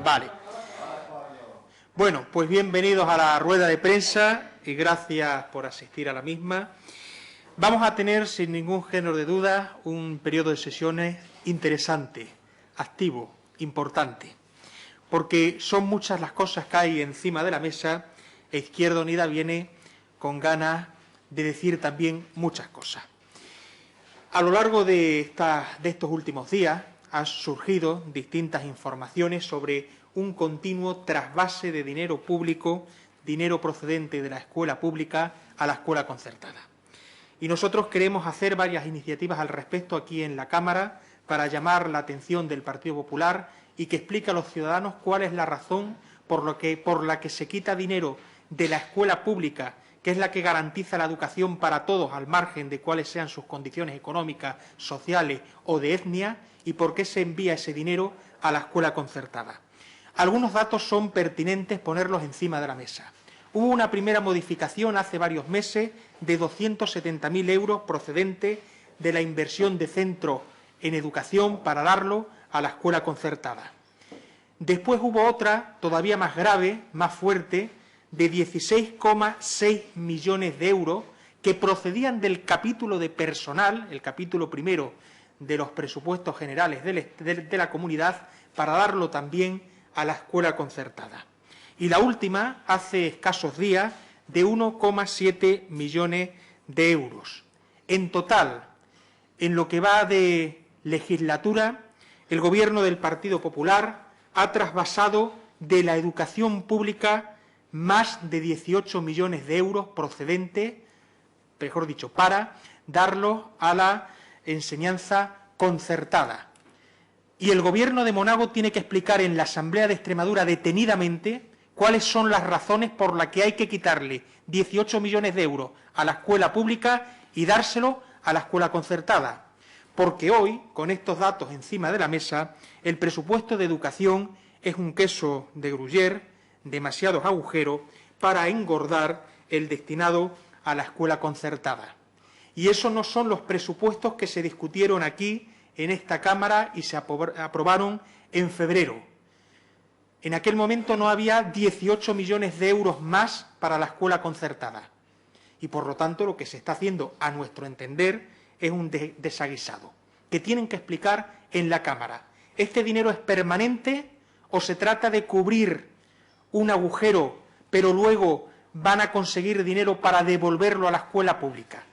Vale. Bueno, pues bienvenidos a la rueda de prensa y gracias por asistir a la misma. Vamos a tener, sin ningún género de duda, un periodo de sesiones interesante, activo, importante, porque son muchas las cosas que hay encima de la mesa e Izquierda Unida viene con ganas de decir también muchas cosas. A lo largo de estos últimos días han surgido distintas informaciones sobre un continuo trasvase de dinero público, dinero procedente de la escuela pública a la escuela concertada. Y nosotros queremos hacer varias iniciativas al respecto aquí en la Cámara para llamar la atención del Partido Popular y que explique a los ciudadanos cuál es la razón por la que se quita dinero de la escuela pública, que es la que garantiza la educación para todos, al margen de cuáles sean sus condiciones económicas, sociales o de etnia, y por qué se envía ese dinero a la escuela concertada. Algunos datos son pertinentes ponerlos encima de la mesa. Hubo una primera modificación hace varios meses de 270.000 euros procedente de la inversión de centro en educación para darlo a la escuela concertada. Después hubo otra, todavía más grave, más fuerte, de 16,6 millones de euros que procedían del capítulo de personal, el capítulo primero de los presupuestos generales de la comunidad, para darlo también a la escuela concertada. Y la última, hace escasos días, de 1,7 millones de euros. En total, en lo que va de legislatura, el Gobierno del Partido Popular ha trasvasado de la educación pública más de 18 millones de euros procedentes, mejor dicho, para darlos a la enseñanza concertada. Y el Gobierno de Monago tiene que explicar en la Asamblea de Extremadura detenidamente cuáles son las razones por las que hay que quitarle 18 millones de euros a la escuela pública y dárselo a la escuela concertada. Porque hoy, con estos datos encima de la mesa, el presupuesto de educación es un queso de Gruyère, demasiados agujeros, para engordar el destinado a la escuela concertada. Y esos no son los presupuestos que se discutieron aquí en esta Cámara y se aprobaron en febrero. En aquel momento no había 18 millones de euros más para la escuela concertada. Y por lo tanto lo que se está haciendo, a nuestro entender, es un desaguisado, que tienen que explicar en la Cámara. ¿Este dinero es permanente o se trata de cubrir un agujero, pero luego van a conseguir dinero para devolverlo a la escuela pública?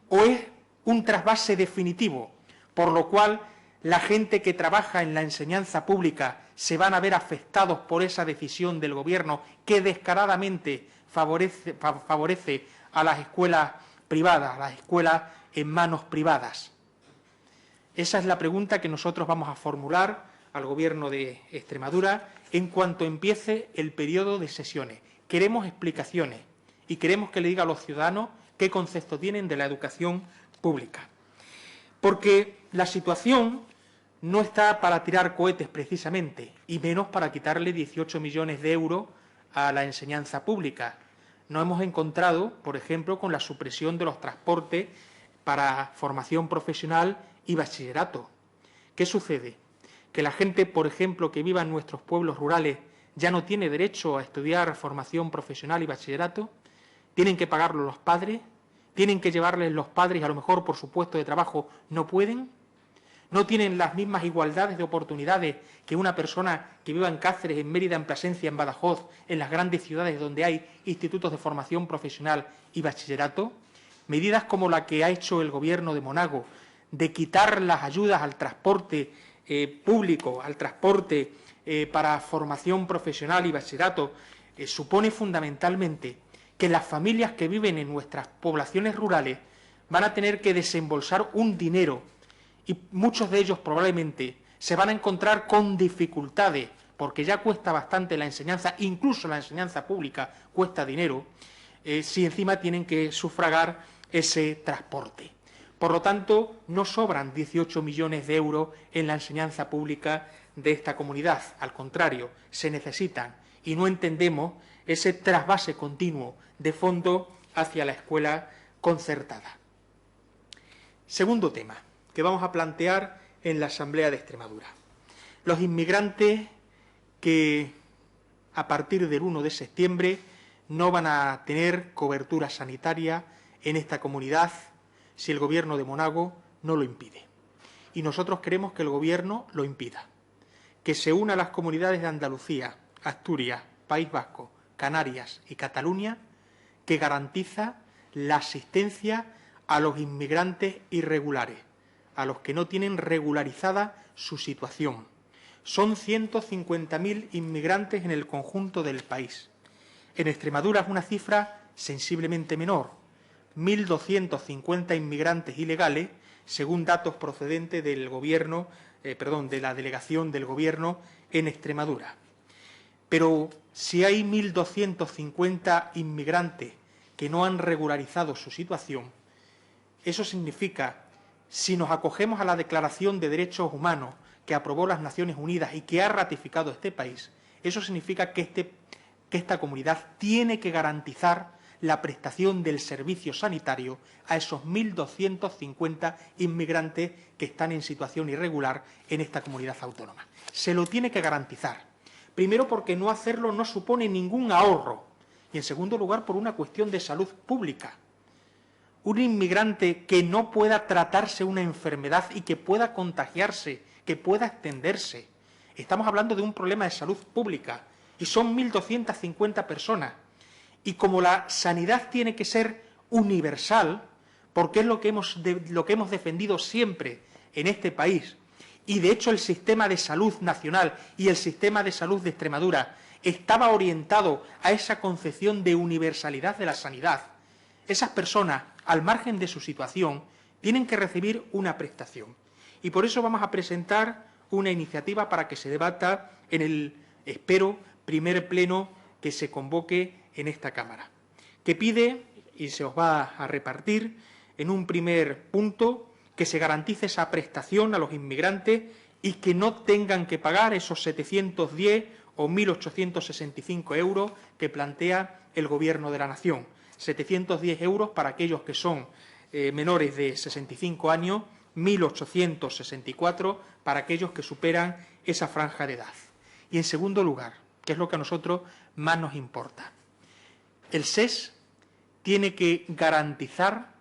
¿O es un trasvase definitivo, por lo cual la gente que trabaja en la enseñanza pública se van a ver afectados por esa decisión del Gobierno que descaradamente favorece a las escuelas privadas, a las escuelas en manos privadas? Esa es la pregunta que nosotros vamos a formular al Gobierno de Extremadura en cuanto empiece el periodo de sesiones. Queremos explicaciones y queremos que le diga a los ciudadanos qué concepto tienen de la educación pública. Porque la situación no está para tirar cohetes precisamente, y menos para quitarle 18 millones de euros a la enseñanza pública. Nos hemos encontrado, por ejemplo, con la supresión de los transportes para formación profesional y bachillerato. ¿Qué sucede? Que la gente, por ejemplo, que viva en nuestros pueblos rurales ya no tiene derecho a estudiar formación profesional y bachillerato. Tienen que pagarlo los padres, tienen que llevarles los padres y a lo mejor por su puesto de trabajo no pueden. No tienen las mismas igualdades de oportunidades que una persona que viva en Cáceres, en Mérida, en Plasencia, en Badajoz, en las grandes ciudades donde hay institutos de formación profesional y bachillerato. Medidas como la que ha hecho el Gobierno de Monago de quitar las ayudas al transporte público, al transporte para formación profesional y bachillerato, supone fundamentalmente que las familias que viven en nuestras poblaciones rurales van a tener que desembolsar un dinero y muchos de ellos probablemente se van a encontrar con dificultades porque ya cuesta bastante la enseñanza, incluso la enseñanza pública cuesta dinero, si encima tienen que sufragar ese transporte. Por lo tanto, no sobran 18 millones de euros en la enseñanza pública de esta comunidad. Al contrario, se necesitan y no entendemos ese trasvase continuo de fondos hacia la escuela concertada. Segundo tema que vamos a plantear en la Asamblea de Extremadura. Los inmigrantes que a partir del 1 de septiembre no van a tener cobertura sanitaria en esta comunidad si el Gobierno de Monago no lo impide. Y nosotros queremos que el Gobierno lo impida, que se una a las comunidades de Andalucía, Asturias, País Vasco, Canarias y Cataluña, que garantiza la asistencia a los inmigrantes irregulares, a los que no tienen regularizada su situación. Son 150.000 inmigrantes en el conjunto del país. En Extremadura es una cifra sensiblemente menor, 1.250 inmigrantes ilegales, según datos procedentes del Gobierno, de la delegación del Gobierno en Extremadura. Pero si hay 1.250 inmigrantes que no han regularizado su situación, eso significa, si nos acogemos a la Declaración de Derechos Humanos que aprobó las Naciones Unidas y que ha ratificado este país, eso significa que esta comunidad tiene que garantizar la prestación del servicio sanitario a esos 1.250 inmigrantes que están en situación irregular en esta comunidad autónoma. Se lo tiene que garantizar. Primero, porque no hacerlo no supone ningún ahorro. Y, en segundo lugar, por una cuestión de salud pública. Un inmigrante que no pueda tratarse una enfermedad y que pueda contagiarse, que pueda extenderse. Estamos hablando de un problema de salud pública y son 1.250 personas. Y como la sanidad tiene que ser universal, porque es lo que hemos defendido siempre en este país, y de hecho el sistema de salud nacional y el sistema de salud de Extremadura estaba orientado a esa concepción de universalidad de la sanidad, esas personas, al margen de su situación, tienen que recibir una prestación. Y por eso vamos a presentar una iniciativa para que se debata en el, espero, primer pleno que se convoque en esta Cámara, que pide, y se os va a repartir, en un primer punto, que se garantice esa prestación a los inmigrantes y que no tengan que pagar esos 710 o 1.865 euros que plantea el Gobierno de la Nación. 710 euros para aquellos que son menores de 65 años, 1.864 para aquellos que superan esa franja de edad. Y, en segundo lugar, que es lo que a nosotros más nos importa, el SES tiene que garantizar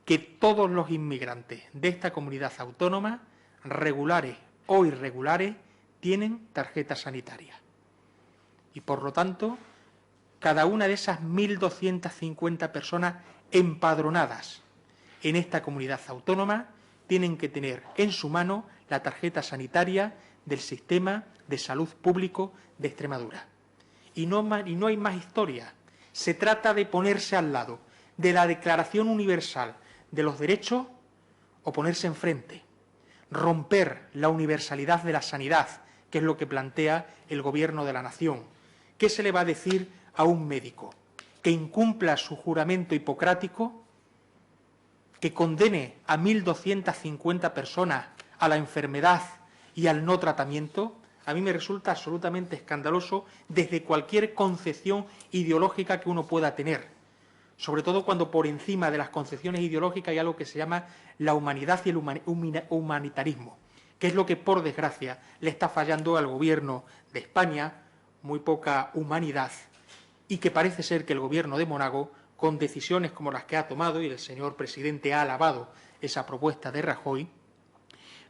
que todos los inmigrantes de esta comunidad autónoma, regulares o irregulares, tienen tarjeta sanitaria. Y, por lo tanto, cada una de esas 1.250 personas empadronadas en esta comunidad autónoma tienen que tener en su mano la tarjeta sanitaria del Sistema de Salud Público de Extremadura. Y no hay más historia. Se trata de ponerse al lado de la Declaración Universal de los Derechos o ponerse enfrente, romper la universalidad de la sanidad, que es lo que plantea el Gobierno de la Nación. ¿Qué se le va a decir a un médico? ¿Que incumpla su juramento hipocrático? ¿Que condene a 1.250 personas a la enfermedad y al no tratamiento? A mí me resulta absolutamente escandaloso desde cualquier concepción ideológica que uno pueda tener, sobre todo cuando por encima de las concepciones ideológicas hay algo que se llama la humanidad y el humanitarismo, que es lo que, por desgracia, le está fallando al Gobierno de España, muy poca humanidad, y que parece ser que el Gobierno de Monago, con decisiones como las que ha tomado, y el señor presidente ha alabado esa propuesta de Rajoy,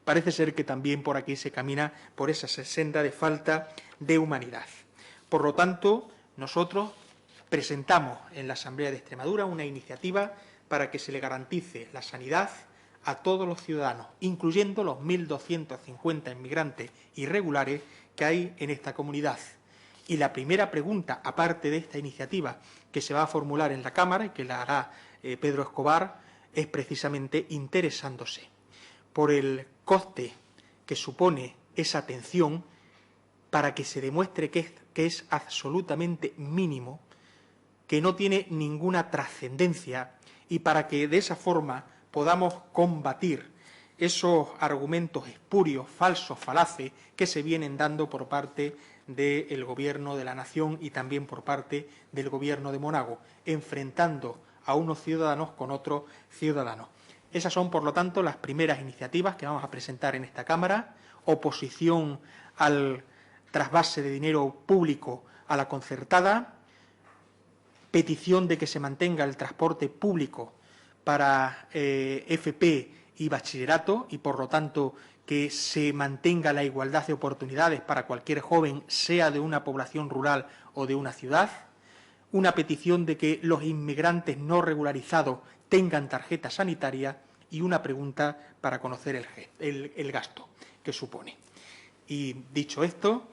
parece ser que también por aquí se camina por esa senda de falta de humanidad. Por lo tanto, nosotros presentamos en la Asamblea de Extremadura una iniciativa para que se le garantice la sanidad a todos los ciudadanos, incluyendo los 1.250 inmigrantes irregulares que hay en esta comunidad. Y la primera pregunta, aparte de esta iniciativa que se va a formular en la Cámara y que la hará Pedro Escobar, es precisamente interesándose por el coste que supone esa atención para que se demuestre que es absolutamente mínimo, que no tiene ninguna trascendencia y para que de esa forma podamos combatir esos argumentos espurios, falsos, falaces que se vienen dando por parte del Gobierno de la Nación y también por parte del Gobierno de Monago, enfrentando a unos ciudadanos con otros ciudadanos. Esas son, por lo tanto, las primeras iniciativas que vamos a presentar en esta Cámara, oposición al trasvase de dinero público a la concertada, petición de que se mantenga el transporte público para FP y bachillerato y, por lo tanto, que se mantenga la igualdad de oportunidades para cualquier joven, sea de una población rural o de una ciudad, una petición de que los inmigrantes no regularizados tengan tarjeta sanitaria y una pregunta para conocer el gasto que supone. Y dicho esto,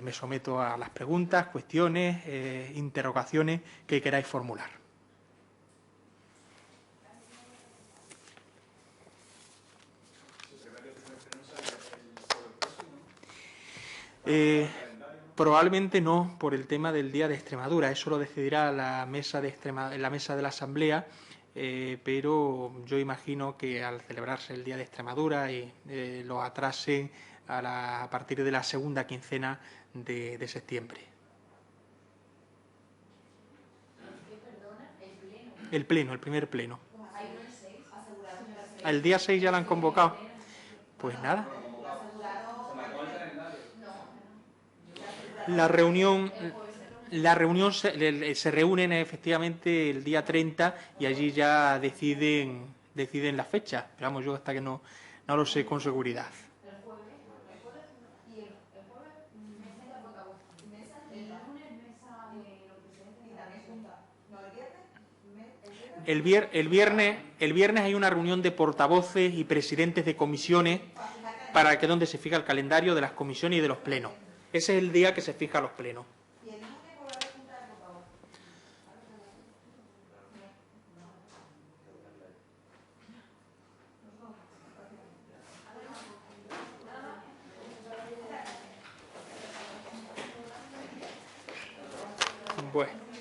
me someto a las preguntas, cuestiones, interrogaciones que queráis formular. Probablemente no, por el tema del Día de Extremadura. Eso lo decidirá la mesa de la Asamblea, pero yo imagino que al celebrarse el Día de Extremadura y lo atrasen a partir de la segunda quincena de septiembre. El primer pleno. ¿El día 6 ya lo han convocado? Pues nada. La reunión se reúnen efectivamente el día 30 y allí ya deciden la fecha. Pero vamos, yo hasta que no lo sé con seguridad. El viernes hay una reunión de portavoces y presidentes de comisiones para que donde se fija el calendario de las comisiones y de los plenos. Ese es el día que se fija los plenos. Bueno.